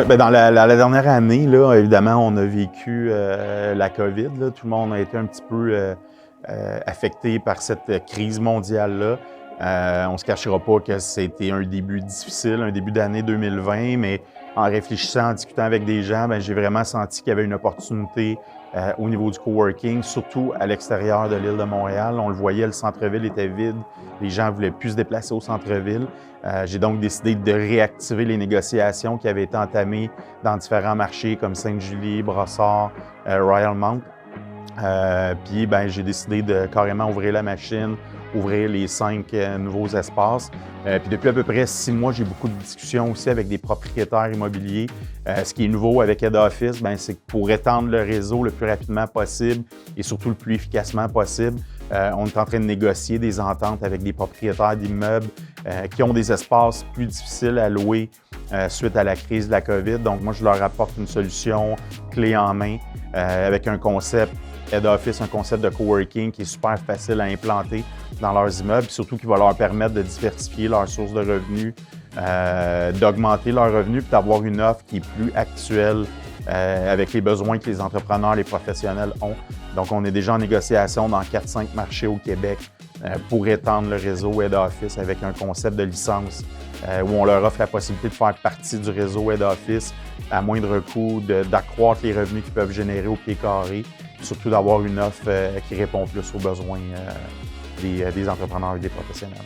Oui, bien dans la dernière année, là, évidemment, on a vécu la COVID. Là. Tout le monde a été un petit peu affecté par cette crise mondiale-là. On ne se cachera pas que c'était un début difficile, un début d'année 2020, mais en réfléchissant, en discutant avec des gens, bien, j'ai vraiment senti qu'il y avait une opportunité au niveau du coworking, surtout à l'extérieur de l'île de Montréal. On le voyait, le centre-ville était vide, les gens ne voulaient plus se déplacer au centre-ville. J'ai donc décidé de réactiver les négociations qui avaient été entamées dans différents marchés comme Sainte-Julie, Brossard, Royalmount. Puis ben, j'ai décidé de carrément ouvrir la machine, ouvrir les 5 nouveaux espaces. Puis depuis à peu près 6 mois, j'ai beaucoup de discussions aussi avec des propriétaires immobiliers. Ce qui est nouveau avec Head Office, ben, c'est que pour étendre le réseau le plus rapidement possible et surtout le plus efficacement possible, on est en train de négocier des ententes avec des propriétaires d'immeubles qui ont des espaces plus difficiles à louer suite à la crise de la COVID. Donc moi, je leur apporte une solution clé en main avec un concept Head Office, un concept de coworking qui est super facile à implanter dans leurs immeubles, surtout qui va leur permettre de diversifier leurs sources de revenus, d'augmenter leurs revenus, puis d'avoir une offre qui est plus actuelle avec les besoins que les entrepreneurs, les professionnels ont. Donc, on est déjà en négociation dans 4-5 marchés au Québec pour étendre le réseau Head Office avec un concept de licence où on leur offre la possibilité de faire partie du réseau Head Office à moindre coût, d'accroître les revenus qu'ils peuvent générer au pied carré, surtout d'avoir une offre qui répond plus aux besoins des entrepreneurs et des professionnels.